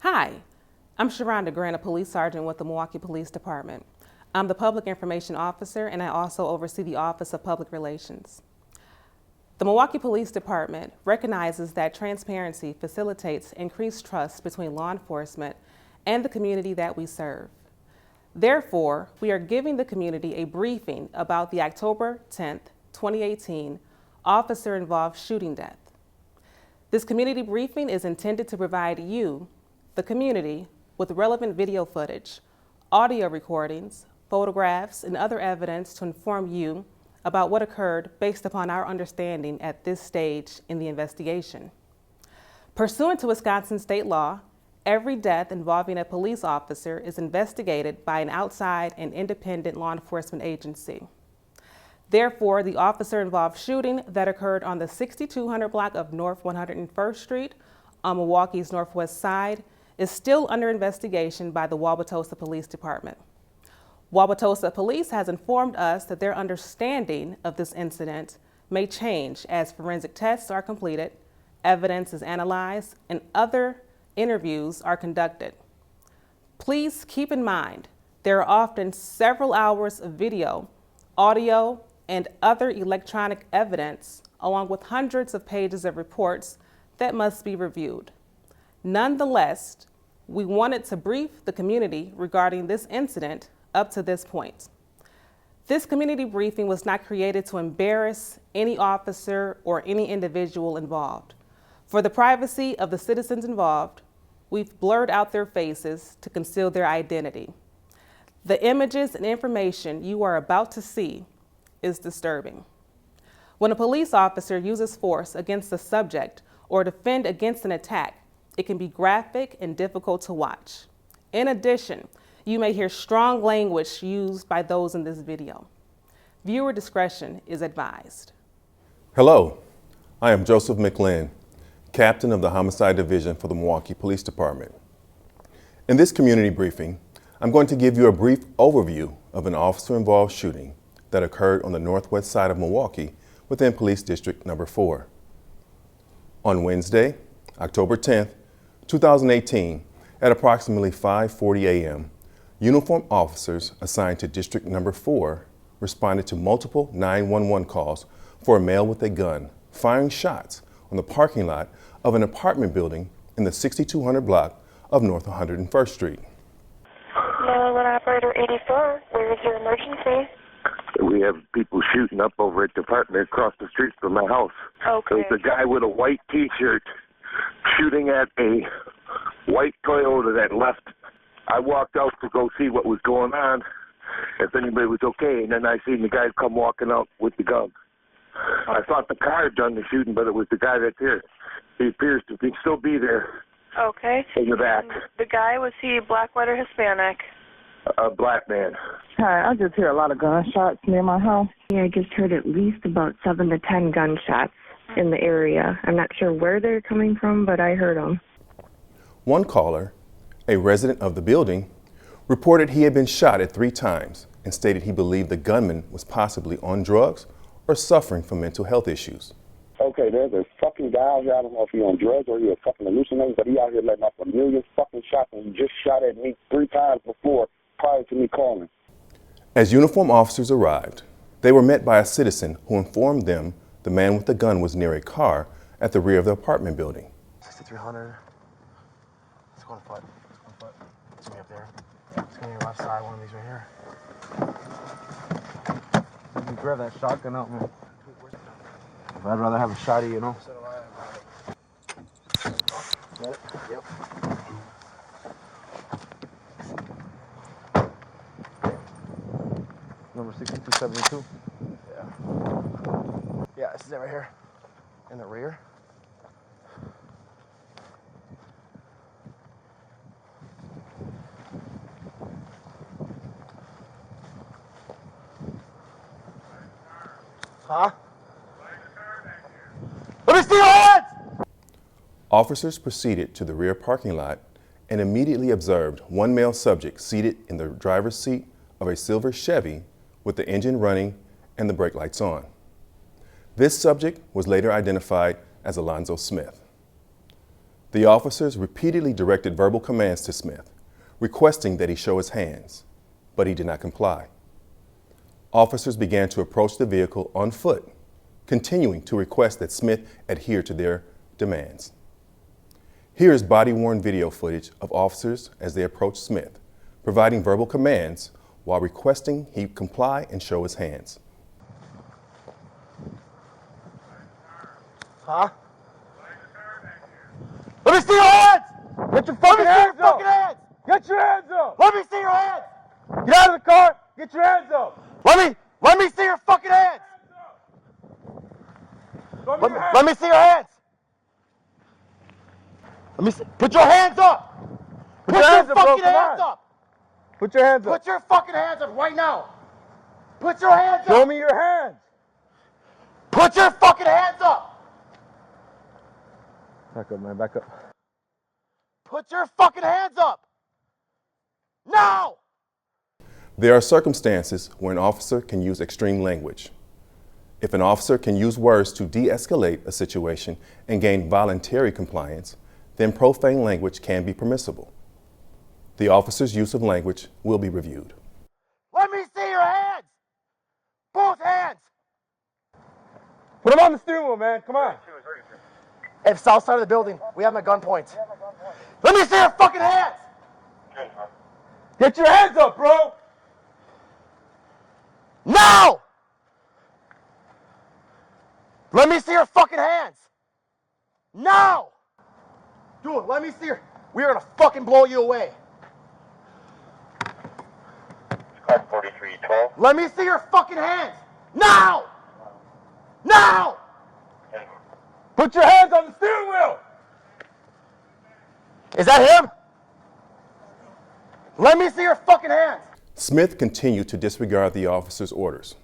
Hi, I'm Sharonda Grant, a police sergeant with the Milwaukee Police Department. I'm the Public Information Officer, and I also oversee the Office of Public Relations. The Milwaukee Police Department recognizes that transparency facilitates increased trust between law enforcement and the community that we serve. Therefore, we are giving the community a briefing about the October 10th, 2018 officer-involved shooting death. This community briefing is intended to provide you, the community, with relevant video footage, audio recordings, photographs, and other evidence to inform you about what occurred based upon our understanding at this stage in the investigation. Pursuant to Wisconsin state law, every death involving a police officer is investigated by an outside and independent law enforcement agency. Therefore, the officer-involved shooting that occurred on the 6200 block of North 101st Street on Milwaukee's northwest side is still under investigation by the Wauwatosa Police Department. Wauwatosa Police has informed us that their understanding of this incident may change as forensic tests are completed, evidence is analyzed, and other interviews are conducted. Please keep in mind, there are often several hours of video, audio, and other electronic evidence, along with hundreds of pages of reports that must be reviewed. Nonetheless, we wanted to brief the community regarding this incident up to this point. This community briefing was not created to embarrass any officer or any individual involved. For the privacy of the citizens involved, we've blurred out their faces to conceal their identity. The images and information you are about to see is disturbing. When a police officer uses force against a subject or defend against an attack, it can be graphic and difficult to watch. In addition, you may hear strong language used by those in this video. Viewer discretion is advised. Hello, I am Joseph McLean, Captain of the Homicide Division for the Milwaukee Police Department. In this community briefing, I'm going to give you a brief overview of an officer-involved shooting that occurred on the northwest side of Milwaukee within Police District Number 4. On Wednesday, October 10th, 2018, at approximately 5:40 a.m., uniformed officers assigned to District Number 4 responded to multiple 911 calls for a male with a gun firing shots on the parking lot of an apartment building in the 6200 block of North 101st Street. 911 Operator 84, where is your emergency? We have people shooting up over at the apartment across the street from my house. Okay. There's a guy with a white T-shirt shooting at a white Toyota that left. I walked out to go see what was going on, if anybody was okay, and then I seen the guy come walking out with the gun. I thought the car had done the shooting, but it was the guy that's here. He appears to still be there. Okay. In the back. The guy, was he black, white, or Hispanic? A black man. Hi, I just hear a lot of gunshots near my house. Yeah, I just heard at least about 7 to 10 gunshots in the area. I'm not sure where they're coming from, but I heard them. One caller, a resident of the building, reported he had been shot at 3 times and stated he believed the gunman was possibly on drugs or suffering from mental health issues. Okay, there's a fucking guy out here, I don't know if he's on drugs or he's a fucking hallucinating, but he out here letting off a million fucking shots, and he just shot at me 3 times before, prior to me calling. As uniformed officers arrived, they were met by a citizen who informed them the man with the gun was near a car at the rear of the apartment building. 6300. Let's go on foot. It's gonna be up there. It's gonna be left side, one of these right here. You grab that shotgun out, man. I'd rather have a shotty, you know? So do I. Got it? Yep. Number 6272. Yeah. Yeah, this is it right here. In the rear. Huh? Let me see your hands! Officers proceeded to the rear parking lot and immediately observed one male subject seated in the driver's seat of a silver Chevy with the engine running and the brake lights on. This subject was later identified as Alonzo Smith. The officers repeatedly directed verbal commands to Smith, requesting that he show his hands, but he did not comply. Officers began to approach the vehicle on foot, continuing to request that Smith adhere to their demands. Here is body-worn video footage of officers as they approached Smith, providing verbal commands while requesting he comply and show his hands. Huh? Let me see your hands! Get your fucking hands up! Get your hands up! Let me see your hands! Get out of the car! Get your hands up! Let me see your fucking hands! Let me see your hands! Let me see. Put your hands up! Put your fucking hands up! Put your hands up! Put your fucking hands up right now! Put your hands up! Show me your hands! Put your fucking hands up! Back up, man, back up. Put your fucking hands up! Now! There are circumstances where an officer can use extreme language. If an officer can use words to de-escalate a situation and gain voluntary compliance, then profane language can be permissible. The officer's use of language will be reviewed. Let me see your hands! Both hands! Put them on the steering wheel, man, come on. At the south side of the building, we have them at gunpoint. Let me see your fucking hands! Get your hands up, bro! Now! Let me see your fucking hands! Now! Dude, let me see your... We are gonna fucking blow you away. Car 4312. Let me see your fucking hands! Now! Now! Put your hands on the steering wheel! Is that him? Let me see your fucking hands! Smith continued to disregard the officer's orders.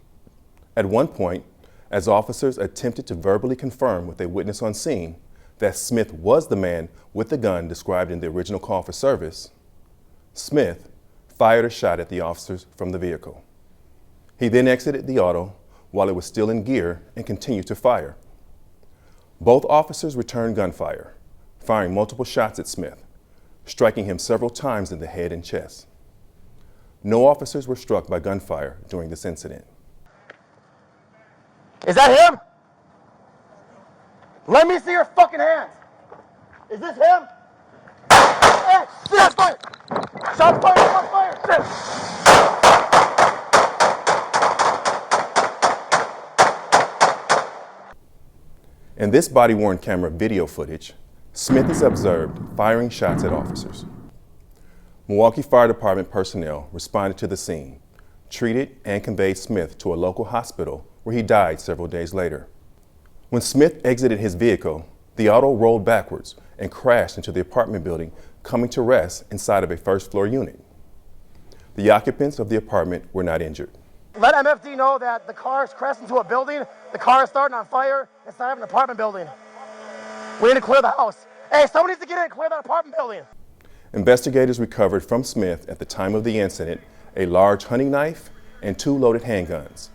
At one point, as officers attempted to verbally confirm with a witness on scene that Smith was the man with the gun described in the original call for service, Smith fired a shot at the officers from the vehicle. He then exited the auto while it was still in gear and continued to fire. Both officers returned gunfire, firing multiple shots at Smith, striking him several times in the head and chest. No officers were struck by gunfire during this incident. Is that him? Let me see your fucking hands! Is this him? Hey, shit, fire! Shot fire, shot fire, shit! In this body-worn camera video footage, Smith is observed firing shots at officers. Milwaukee Fire Department personnel responded to the scene, treated and conveyed Smith to a local hospital where he died several days later. When Smith exited his vehicle, the auto rolled backwards and crashed into the apartment building, coming to rest inside of a first-floor unit. The occupants of the apartment were not injured. Let MFD know that the car is crashed into a building, the car is starting on fire inside of an apartment building. We need to clear the house. Hey, someone needs to get in and clear that apartment building. Investigators recovered from Smith at the time of the incident a large hunting knife and 2 loaded handguns,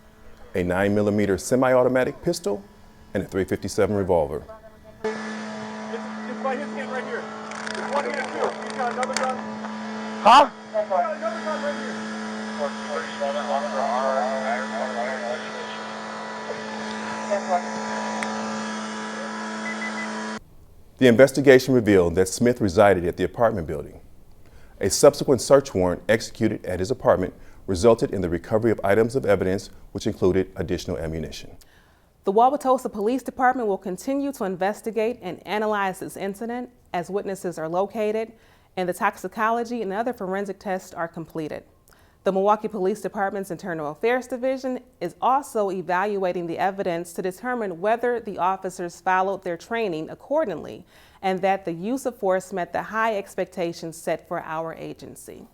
a 9mm semi-automatic pistol, and a .357 revolver. It's by his hand right here. There's one hand too. He's got another gun. Huh? He's got another gun right here. The investigation revealed that Smith resided at the apartment building. A subsequent search warrant executed at his apartment resulted in the recovery of items of evidence which included additional ammunition. The Wauwatosa Police Department will continue to investigate and analyze this incident as witnesses are located and the toxicology and other forensic tests are completed. The Milwaukee Police Department's Internal Affairs Division is also evaluating the evidence to determine whether the officers followed their training accordingly and that the use of force met the high expectations set for our agency.